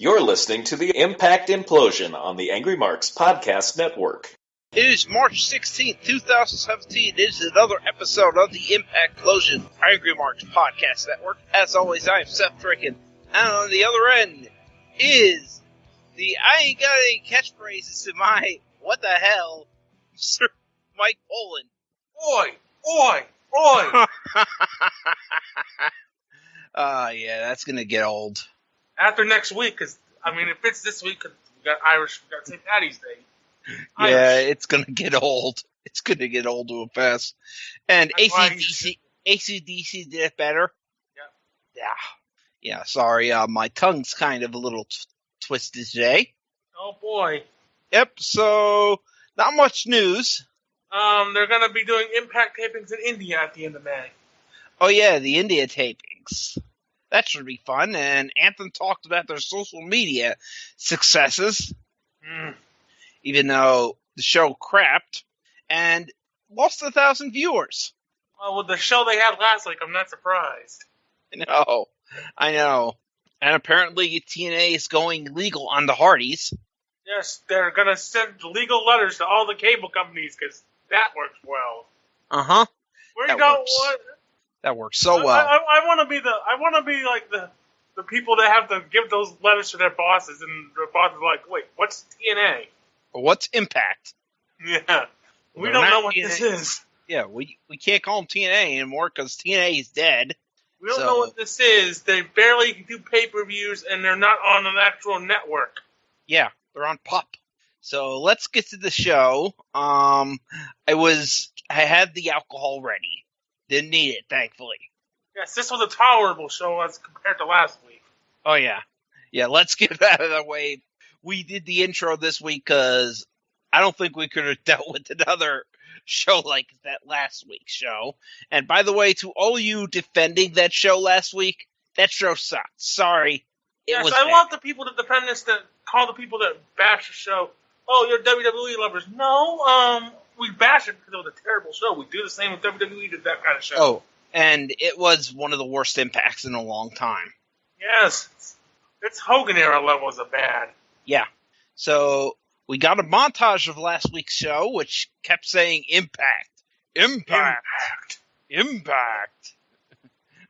You're listening to the Impact Implosion on the Angry Marks Podcast Network. It is March 16th, 2017. It is another episode of the Impact Implosion Angry Marks Podcast Network. As always, I am Seth Draken. And on the other end is the I ain't got any catchphrases to my what the hell, Sir Mike Poland. Oi! Oi! Oi! Yeah, that's going to get old. After next week, because, if it's this week, cause we got Irish, we got St. Patty's Day. Yeah, it's going to get old. It's going to get old to a pass. And AC/DC did it better. Yeah, sorry, my tongue's kind of a little twisted today. Oh, boy. Yep, so not much news. They're going to be doing Impact tapings in India at the end of May. Oh, yeah, the India tapings. That should be fun. And Anthem talked about their social media successes, even though the show crapped and lost 1,000 viewers. Well, with the show they had last week, I'm not surprised. I know. And apparently TNA is going legal on the Hardys. Yes, they're going to send legal letters to all the cable companies because that works well. Uh-huh. That works so well. I want to be like the people that have to give those letters to their bosses, and their bosses are like, wait, what's TNA? What's Impact? Yeah, we don't know what this is. Yeah, we can't call them TNA anymore because TNA is dead. We don't know what this is. They barely do pay-per-views, and they're not on an actual network. Yeah, they're on Pop. So let's get to the show. I had the alcohol ready. Didn't need it, thankfully. Yes, this was a tolerable show as compared to last week. Oh, yeah. Yeah, let's get it out of the way. We did the intro this week because I don't think we could have dealt with another show like that last week's show. And by the way, to all you defending that show last week, that show sucked. Sorry. Yes, I want the people that defend this that call the people that bash the show, oh, you're WWE lovers. No, we bash it because it was a terrible show. We do the same with WWE did that kind of show. Oh, and it was one of the worst impacts in a long time. Yes. It's Hogan era levels of bad. Yeah. So we got a montage of last week's show, which kept saying Impact. Impact. Impact.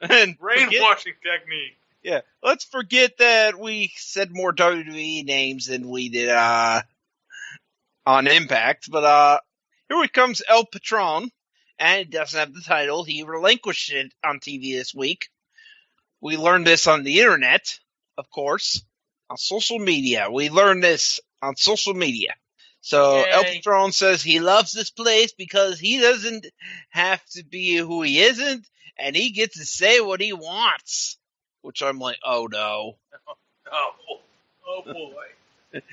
And brainwashing technique. Yeah. Let's forget that we said more WWE names than we did on Impact. But here comes El Patron, and it doesn't have the title. He relinquished it on TV this week. We learned this on the internet, of course, on social media. We learned this on social media. So Yay. El Patron says he loves this place because he doesn't have to be who he isn't, and he gets to say what he wants. Which I'm like, oh no. Oh boy.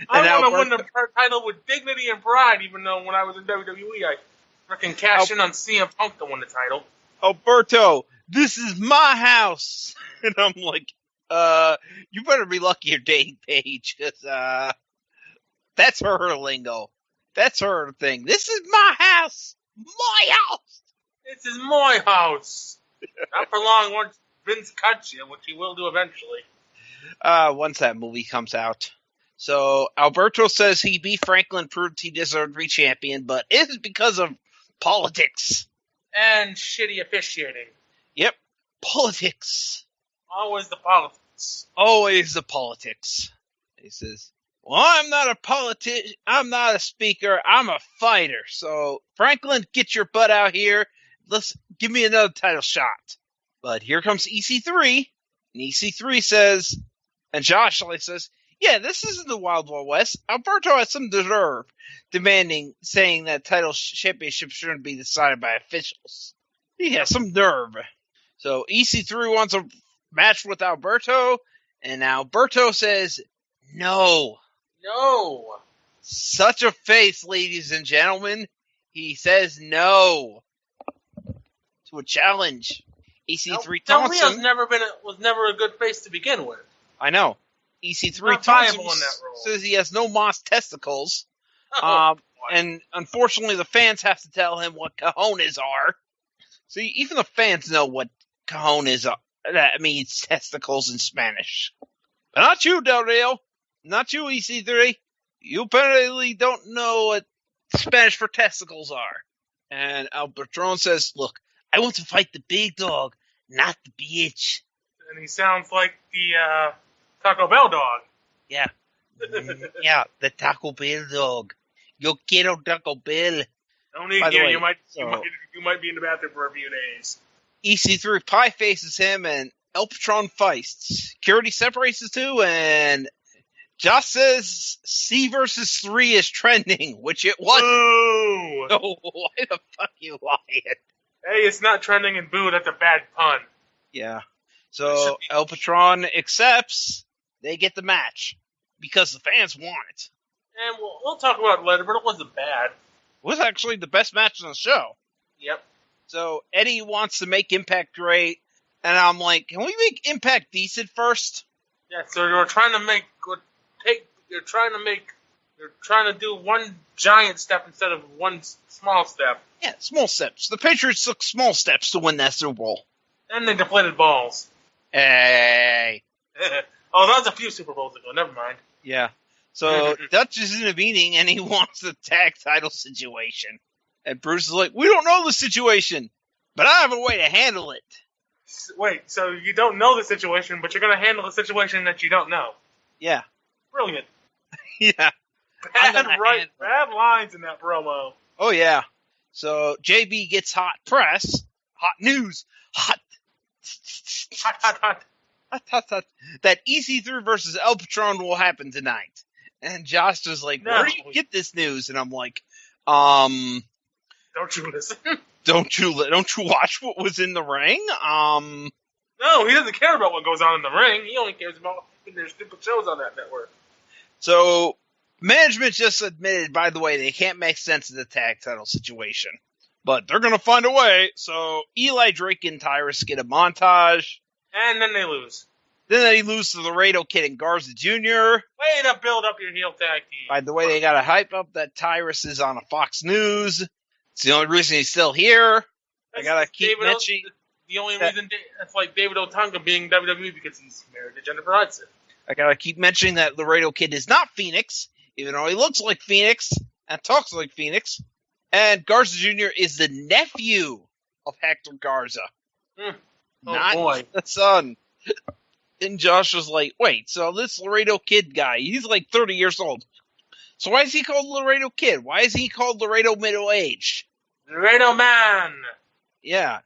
I want to win the title with dignity and pride, even though when I was in WWE, I freaking cashed in on CM Punk to win the title. Alberto, this is my house. And I'm like, you better be lucky you're dating Paige, because that's her lingo. That's her thing. This is my house. My house. This is my house. Not for long once Vince cuts you, which he will do eventually. Once that movie comes out. So Alberto says he beat Franklin, proved he deserved to be champion, but it is because of politics. And shitty officiating. Yep. Politics. Always the politics. Always the politics. He says, well, I'm not a politician. I'm not a speaker. I'm a fighter. So, Franklin, get your butt out here. Let's give me another title shot. But here comes EC3. And EC3 says, and Josh says, yeah, this isn't the Wild Wild West. Alberto has some deserve, saying that title championship shouldn't be decided by officials. He has some nerve. So EC3 wants a match with Alberto, and Alberto says, no. No. Such a face, ladies and gentlemen. He says no to a challenge. EC3 Thompson was never a good face to begin with. I know. EC3 Thompson says he has no moss testicles. And unfortunately, the fans have to tell him what cojones are. See, even the fans know what cojones are. That means testicles in Spanish. But not you, Del Rio. Not you, EC3. You apparently don't know what Spanish for testicles are. And El Patron says, look, I want to fight the big dog, not the bitch. And he sounds like the Taco Bell dog. Yeah. Yeah, the Taco Bell dog. Yo quiero Taco Bell. Don't eat here. You might be in the bathroom for a few days. EC3 pie faces him, and El Patron fights. Security separates the two, and Josh says C versus 3 is trending, which it wasn't. Boo! Oh, why the fuck you lying? Hey, it's not trending and boo. That's a bad pun. Yeah. So El Patron accepts. They get the match because the fans want it. And we'll talk about it later, but it wasn't bad. It was actually the best match on the show. Yep. So Eddie wants to make Impact great, and I'm like, can we make Impact decent first? Yeah. So you're trying to do one giant step instead of one small step. Yeah, small steps. The Patriots took small steps to win that Super Bowl. And they deflated balls. Hey. Oh, that was a few Super Bowls ago. Never mind. Yeah. So Dutch is in a meeting, and he wants the tag title situation. And Bruce is like, we don't know the situation, but I have a way to handle it. Wait, so you don't know the situation, but you're going to handle the situation that you don't know. Yeah. Brilliant. Yeah. Bad lines in that promo. Oh, yeah. So JB gets hot press, hot news, hot. That EC3 versus El Patron will happen tonight. And Josh is like, where do you get this news? And I'm like, don't you listen? Don't you watch what was in the ring? No, he doesn't care about what goes on in the ring. He only cares about their stupid shows on that network. So management just admitted, by the way, they can't make sense of the tag title situation. But they're going to find a way. So Eli Drake and Tyrus get a montage. And then they lose. Then they lose to Laredo Kid and Garza Jr. Way to build up your heel tag team. By the way, they got to hype up that Tyrus is on a Fox News. It's the only reason he's still here. I got to keep mentioning. The only reason that's like David Otunga being WWE because he's married to Jennifer Hudson. I got to keep mentioning that Laredo Kid is not Phoenix, even though he looks like Phoenix and talks like Phoenix. And Garza Jr. is the nephew of Hector Garza. Not the son. And Josh was like, wait, so this Laredo Kid guy, he's like 30 years old. So why is he called Laredo Kid? Why is he called Laredo Middle-Aged? Laredo Man! Yeah.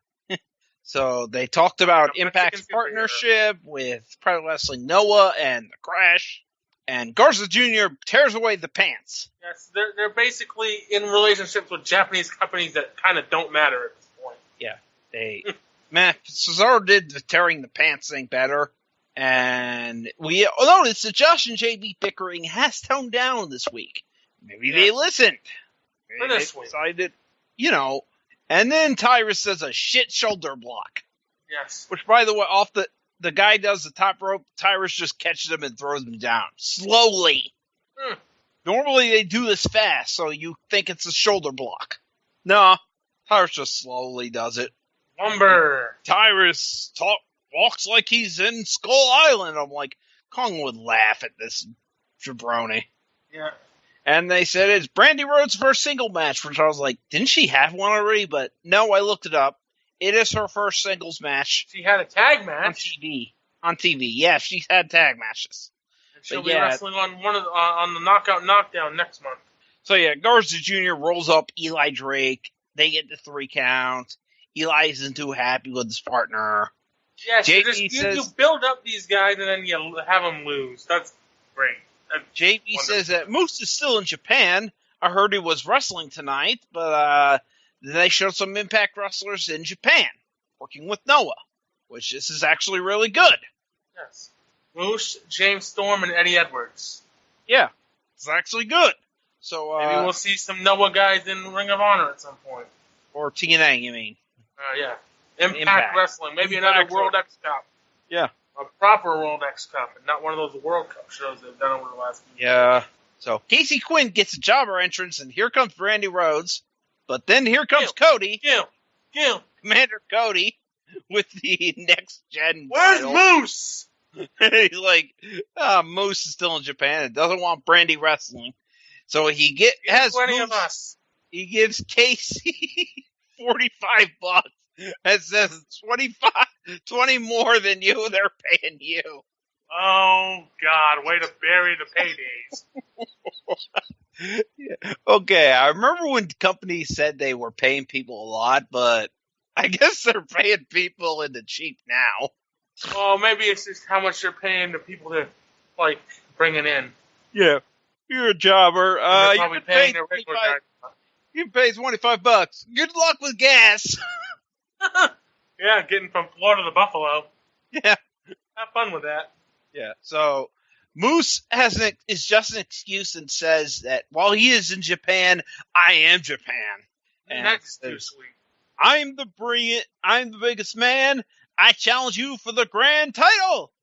So they talked about Impact's partnership with Pro Wrestling Noah and The Crash. And Garza Jr. tears away the pants. Yes, they're basically in relationships with Japanese companies that kind of don't matter at this point. Yeah, Cesaro did the tearing the pants thing better. And we noticed that Josh and JB bickering has toned down this week. Maybe they listened. Maybe they decided, And then Tyrus does a shit shoulder block. Yes. Which, by the way, off the guy does the top rope, Tyrus just catches him and throws him down. Slowly. Normally they do this fast, so you think it's a shoulder block. No, Tyrus just slowly does it. Lumber. Tyrus walks like he's in Skull Island. I'm like, Kong would laugh at this jabroni. Yeah. And they said it's Brandy Rhodes' first single match, which I was like, didn't she have one already? But no, I looked it up. It is her first singles match. She had a tag match. On TV. Yeah, she's had tag matches. And she'll be wrestling on the Knockout Knockdown next month. So yeah, Garza Jr. rolls up Eli Drake. They get the 3 count. Eli isn't too happy with his partner. Yes, you build up these guys and then you have them lose. That's great. JB says that Moose is still in Japan. I heard he was wrestling tonight, but they showed some Impact wrestlers in Japan working with Noah, which this is actually really good. Yes. Moose, James Storm, and Eddie Edwards. Yeah, it's actually good. So maybe we'll see some Noah guys in Ring of Honor at some point. Or TNA, you mean? Yeah. Impact Wrestling. Maybe another World X Cup. Yeah. A proper World X Cup, and not one of those World Cup shows they've done over the last few years. Yeah. So Casey Quinn gets a jobber entrance, and here comes Brandy Rhodes. But then here comes Cody. Gil. Commander Cody with the next gen Where's title. Moose? He's like, Moose is still in Japan and doesn't want Brandy wrestling. So he has 20 of Moose, us. he gives Casey $45 and says 20 more than you, they're paying you. Oh, God, way to bury the paydays. Yeah. Okay, I remember when companies said they were paying people a lot, but I guess they're paying people in the cheap now. Oh, maybe it's just how much they're paying the people to, like, bring it in. Yeah, you're a jobber. They're probably paying their regular guy. You pay $25. Good luck with gas. Yeah, getting from Florida to Buffalo. Yeah. Have fun with that. Yeah. So Moose is just an excuse and says that while he is in Japan, I am Japan. And that's too sweet. I'm the biggest man. I challenge you for the grand title.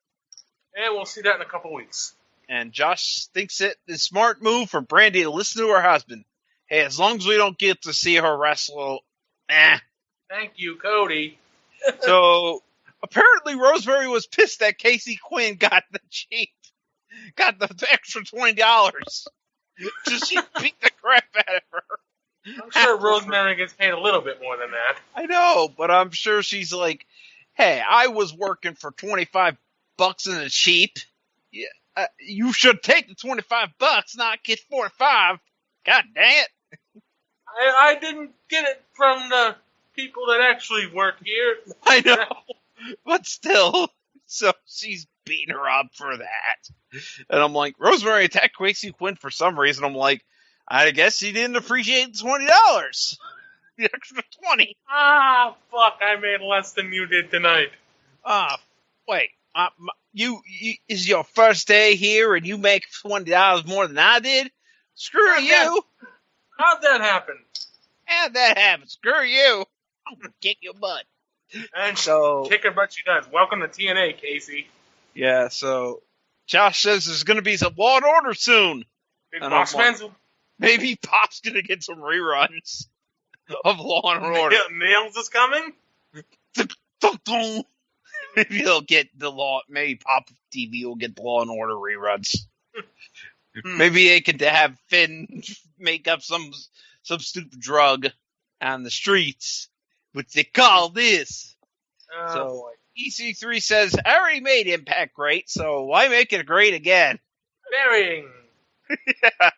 And we'll see that in a couple weeks. And Josh thinks it is a smart move for Brandy to listen to her husband. Hey, as long as we don't get to see her wrestle, Thank you, Cody. So apparently Rosemary was pissed that Casey Quinn got the extra $20. So she beat the crap out of her. I'm sure Rosemary gets paid a little bit more than that. I know, but I'm sure she's like, hey, I was working for $25 in the cheap. Yeah, you should take the $25, not get $45. God dang it. I didn't get it from the people that actually work here. I know, but still. So she's beating her up for that. And I'm like, Rosemary attacked Casey Quinn for some reason. I'm like, I guess she didn't appreciate the $20. The extra 20. Ah, fuck, I made less than you did tonight. Wait. You is your first day here and you make $20 more than I did? Screw you. How'd that happen? How'd that happen? Screw you. I'm going to kick your butt. And so, kick her butt she does. Welcome to TNA, Casey. Yeah, so Josh says there's going to be some Law and Order soon. Big boss fans. Maybe Pop's going to get some reruns of Law and Order. Nails is coming? Maybe he'll get maybe Pop TV will get the Law and Order reruns. Maybe they could have Finn make up some stupid drug on the streets, which they call this. So EC3 says, I already made Impact great, so why make it great again? Burying. Yeah.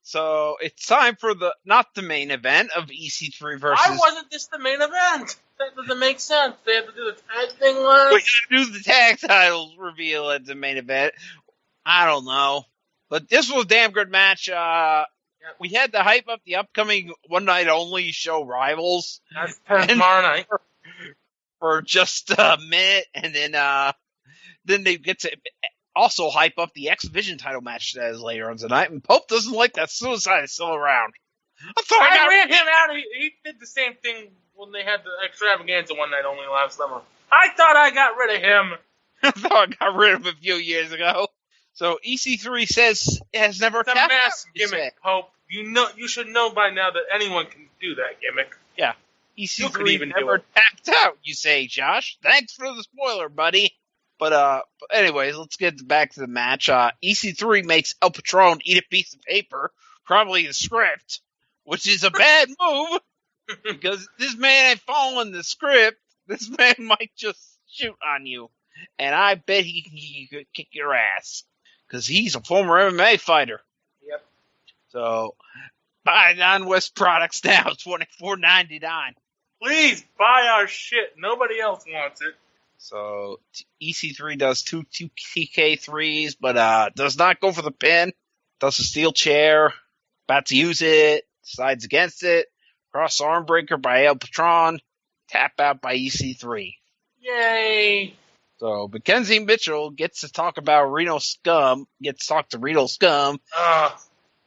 So it's time for not the main event of EC3 versus. Why wasn't this the main event? That doesn't make sense. They have to do the tag thing last. We gotta do the tag titles reveal at the main event. I don't know. But this was a damn good match. We had to hype up the upcoming one night only show Rivals. That's tomorrow night. For just a minute, and then they get to also hype up the X Division title match that is later on tonight. And Pope doesn't like that Suicide is still around. I'm sorry, I ran him out. He did the same thing when they had the extravaganza one night only last summer. I thought I got rid of him. I thought I got rid of him a few years ago. So EC3 says it has never tapped out. It's a mass gimmick, Pope. You should know by now that anyone can do that gimmick. Yeah. EC3 never tapped out, you say, Josh. Thanks for the spoiler, buddy. But anyways, let's get back to the match. EC3 makes El Patron eat a piece of paper, probably the script, which is a bad move because this man ain't following the script. This man might just shoot on you, and I bet he could kick your ass because he's a former MMA fighter. Yep. So buy Non-West products now, $24.99. Please buy our shit. Nobody else wants it. So EC3 does two TK3s, but does not go for the pin. Does a steel chair. About to use it. Decides against it. Cross arm breaker by El Patron. Tap out by EC3. Yay! So Mackenzie Mitchell gets to talk about Reno Scum. Gets to talk to Reno Scum.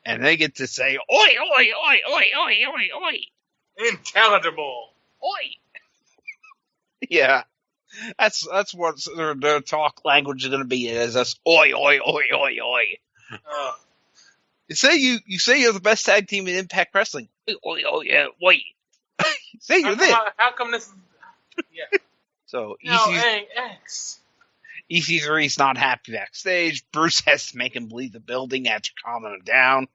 And they get to say, oi, oi, oi, oi, oi, oi, oi. Intelligible. Oi. Yeah. That's what their talk language is going to be. Is us oi oi oi oi oi. You say you're the best tag team in Impact Wrestling. Oi oi yeah oi. Say you're this. How come this is? Yeah. So EC3 EC3's not happy backstage. Bruce has to make him leave the building after calming him down.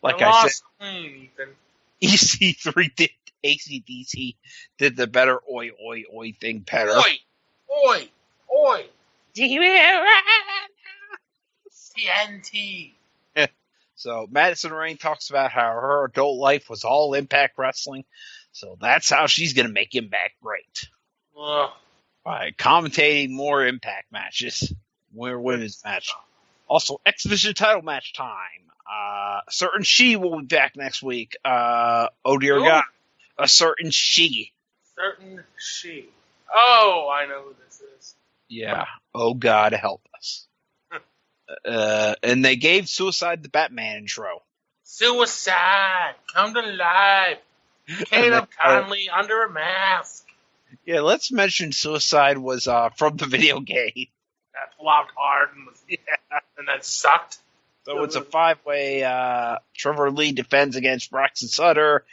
Like I said, clean, Ethan. EC3 did AC/DC did the better oi oi oi thing better. Oi! TNT. So Madison Rayne talks about how her adult life was all Impact Wrestling. So that's how she's going to make Impact great. Ugh. By commentating more Impact matches. More women's match. Also, Exhibition title match time. Certain She will be back next week. Oh dear God. A Certain She. Certain She. Oh, I know who this is. Yeah. Oh God, help us. And they gave Suicide the Batman intro. Suicide, come to life. Caleb Conley under a mask. Yeah, let's mention Suicide was from the video game. That flopped hard and that sucked. So it's a 5-way. Trevor Lee defends against Braxton Sutter,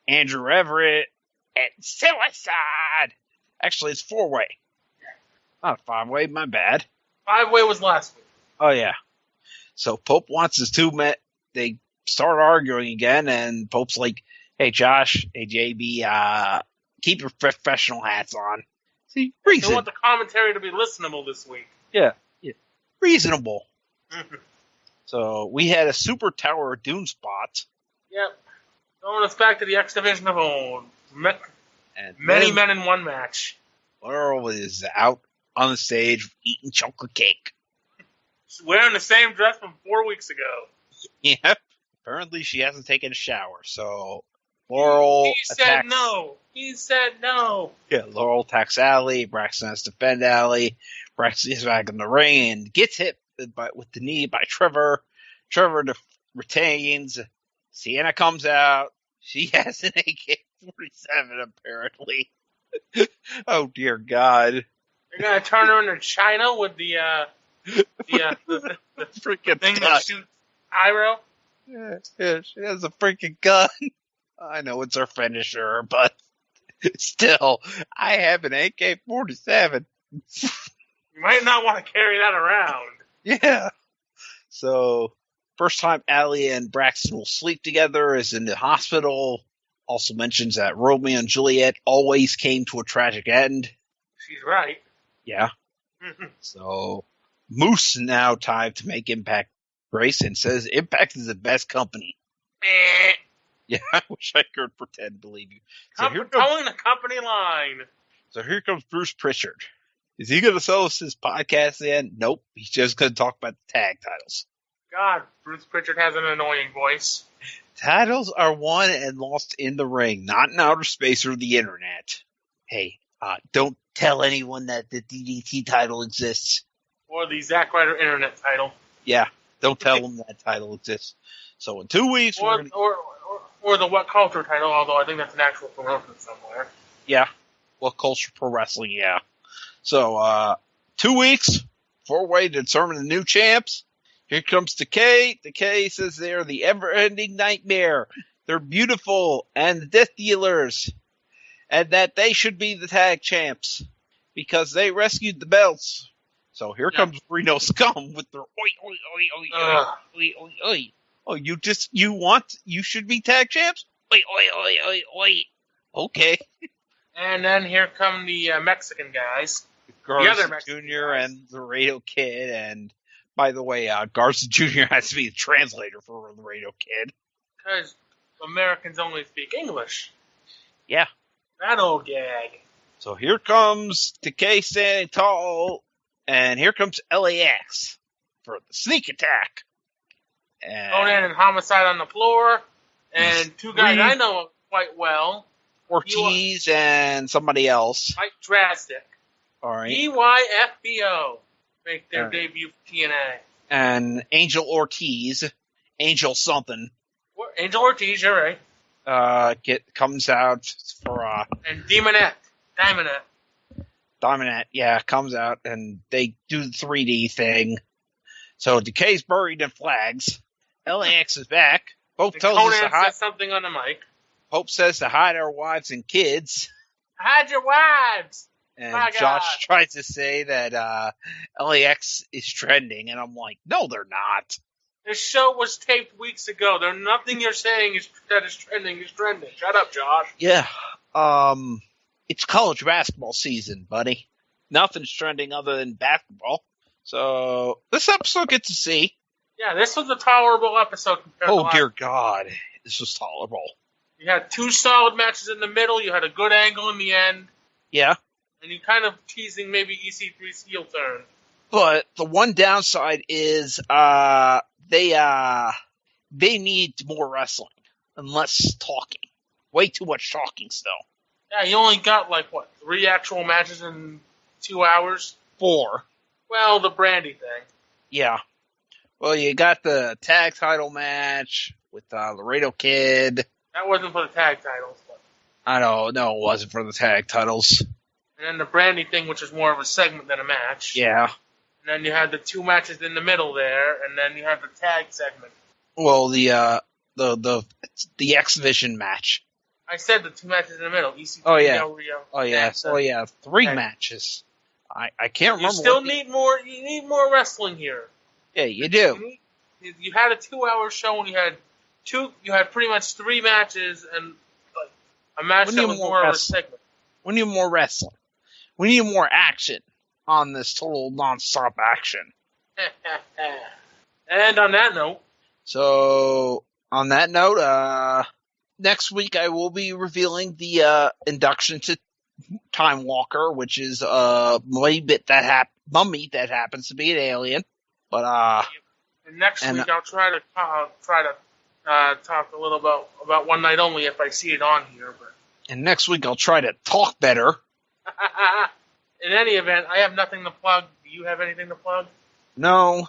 Andrew Everett, and Suicide. Actually, it's 4-way. Not a 5-way, my bad. 5-way was last week. Oh, yeah. So Pope wants his 2 men. They start arguing again, and Pope's like, hey, Josh, hey, JB, keep your professional hats on. See, reasonable. They want the commentary to be listenable this week. Yeah. Reasonable. So we had a Super Tower Dune spot. Yep. Throwing us back to the X Division of old. And Many men in one match. Laurel is out on the stage eating chocolate cake. She's wearing the same dress from 4 weeks ago. Yep. Apparently she hasn't taken a shower, so Laurel He said no. He said no. Yeah, Laurel attacks Allie. Braxton has to defend Allie. Braxton is back in the ring and gets hit with the knee by Trevor. Trevor retains. Sienna comes out. She has an AK-47 apparently. Oh dear God! They're gonna turn her into China with the freaking thing gun. that shoots Pyro. Yeah, she has a freaking gun. I know it's her finisher, but still, I have an AK-47. You might not want to carry that around. Yeah. So, first time Allie and Braxton will sleep together is in the hospital. Also mentions that Romeo and Juliet always came to a tragic end. She's right. Yeah. So, Moose now time to make Impact Grace and says Impact is the best company. Yeah, I wish I could pretend to believe you. So towing the company line. So here comes Bruce Pritchard. Is he going to sell us his podcast then? Nope. He's just going to talk about the tag titles. God, Bruce Pritchard has an annoying voice. Titles are won and lost in the ring, not in outer space or the internet. Hey, don't tell anyone that the DDT title exists. Or the Zack Ryder internet title. Yeah, don't tell them that title exists. So in 2 weeks, or the What Culture title, although I think that's an actual promotion somewhere. Yeah, What Culture Pro Wrestling, yeah. So, 2 weeks, 4-way to determine the new champs. Here comes Decay. Decay says they're the ever-ending nightmare. They're beautiful and the death dealers. And that they should be the tag champs. Because they rescued the belts. So here comes Reno Scum with their oi, oi, oi, oi, oi, oi, oi, oi. Oh, you should be tag champs? Oi, oi, oi, oi, oi. Okay. And then here come the Mexican guys. Garza Jr. and the Laredo Kid, and by the way, Garza Jr. has to be the translator for the Laredo Kid. Because Americans only speak English. Yeah. That old gag. So here comes Decay standing tall, and here comes LAX for the sneak attack. And Conan and Homicide on the floor, and 2 guys I know quite well. Ortiz and somebody else. Quite drastic. All right. EYFBO make their debut for TNA. And Angel Ortiz. Angel something. Angel Ortiz, you're right. Comes out for and Diamondette, yeah, comes out and they do the 3D thing. So Decay's buried in flags. LAX is back. Pope tells us to hide. Says something on the mic. Pope says to hide our wives and kids. Hide your wives. And My Josh God. tries to say that LAX is trending, and I'm like, no, they're not. This show was taped weeks ago. Nothing you're saying that is trending is trending. Shut up, Josh. Yeah. It's college basketball season, buddy. Nothing's trending other than basketball. So this episode gets to see. Yeah, this was a tolerable episode compared to Oh, last. dear God. This was tolerable. You had two solid matches in the middle. You had a good angle in the end. Yeah. And you kind of teasing maybe EC3's heel turn. But the one downside is they need more wrestling and less talking. Way too much talking still. Yeah, you only got, 3 actual matches in 2 hours? 4. Well, the Brandy thing. Yeah. Well, you got the tag title match with Laredo Kid. That wasn't for the tag titles. But... I don't know, it wasn't for the tag titles. And then the Brandy thing, which is more of a segment than a match. Yeah. And then you had the 2 matches in the middle there, and then you had the tag segment. Well, the X-Division match. I said the 2 matches in the middle. EC3, Oh, yeah. Del Rio. Oh, yeah. Oh, yeah. 3 matches. I can't remember. You still need more. You need more wrestling here. Yeah, you do. You had a 2-hour show and you had pretty much 3 matches and a match that was more of a segment. We need more wrestling. We need more action on this total non-stop action. And on that note. So, on that note, next week I will be revealing the induction to Time Walker, which is mummy that happens to be an alien. But and next week I'll try to talk a little about One Night Only if I see it on here. But and next week I'll try to talk better. In any event, I have nothing to plug. Do you have anything to plug? No,